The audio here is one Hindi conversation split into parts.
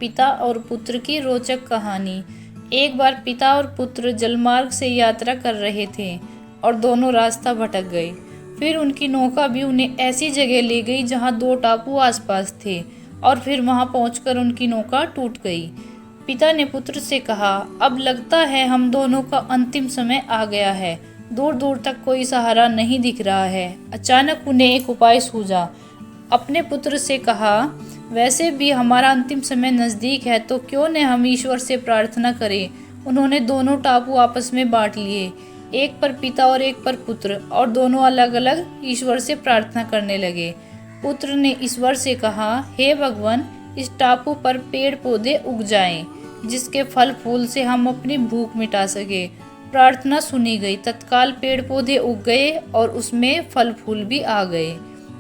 पिता और पुत्र की रोचक कहानी। एक बार पिता और पुत्र जलमार्ग से यात्रा कर रहे थे और दोनों रास्ता भटक गए। फिर उनकी नौका भी उन्हें ऐसी जगह ले गई जहां दो टापू आसपास थे और फिर वहां पहुंचकर उनकी नौका टूट गई। पिता ने पुत्र से कहा, अब लगता है हम दोनों का अंतिम समय आ गया है। दूर दूर तक कोई सहारा नहीं दिख रहा है। अचानक उन्हें एक उपाय सूझा। अपने पुत्र से कहा, वैसे भी हमारा अंतिम समय नज़दीक है, तो क्यों न हम ईश्वर से प्रार्थना करें। उन्होंने दोनों टापू आपस में बांट लिए, एक पर पिता और एक पर पुत्र, और दोनों अलग अलग ईश्वर से प्रार्थना करने लगे। पुत्र ने ईश्वर से कहा, हे भगवान, इस टापू पर पेड़ पौधे उग जाएं, जिसके फल फूल से हम अपनी भूख मिटा सके। प्रार्थना सुनी गई। तत्काल पेड़ पौधे उग गए और उसमें फल फूल भी आ गए।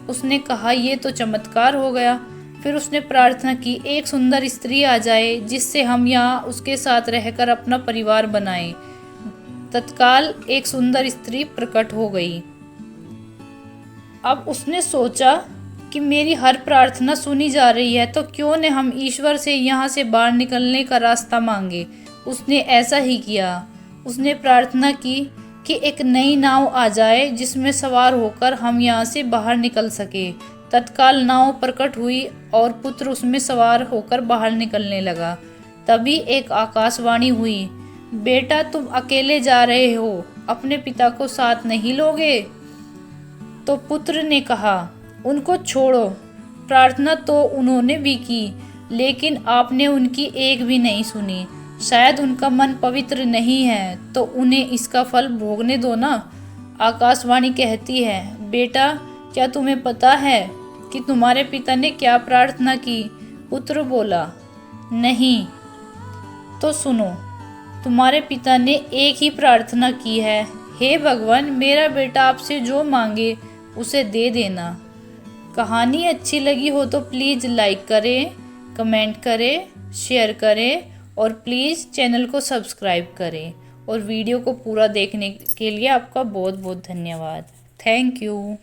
उसने कहा, ये तो चमत्कार हो गया। फिर उसने प्रार्थना की, एक सुंदर स्त्री आ जाए जिससे हम यहाँ उसके साथ रहकर अपना परिवार बनाएं। तत्काल एक सुंदर स्त्री प्रकट हो गई। अब उसने सोचा कि मेरी हर प्रार्थना सुनी जा रही है, तो क्यों न हम ईश्वर से यहाँ से बाहर निकलने का रास्ता मांगे। उसने ऐसा ही किया। उसने प्रार्थना की कि एक नई नाव आ जाए जिसमें सवार होकर हम यहाँ से बाहर निकल सके। तत्काल नाव प्रकट हुई और पुत्र उसमें सवार होकर बाहर निकलने लगा। तभी एक आकाशवाणी हुई, बेटा तुम अकेले जा रहे हो, अपने पिता को साथ नहीं लोगे। तो पुत्र ने कहा, उनको छोड़ो। प्रार्थना तो उन्होंने भी की, लेकिन आपने उनकी एक भी नहीं सुनी। शायद उनका मन पवित्र नहीं है, तो उन्हें इसका फल भोगने दो ना। आकाशवाणी कहती है, बेटा क्या तुम्हें पता है कि तुम्हारे पिता ने क्या प्रार्थना की। पुत्र बोला, नहीं। तो सुनो, तुम्हारे पिता ने एक ही प्रार्थना की है, हे भगवान, मेरा बेटा आपसे जो मांगे उसे दे देना। कहानी अच्छी लगी हो तो प्लीज़ लाइक करें, कमेंट करें, शेयर करें और प्लीज़ चैनल को सब्सक्राइब करें। और वीडियो को पूरा देखने के लिए आपका बहुत बहुत धन्यवाद। Thank you.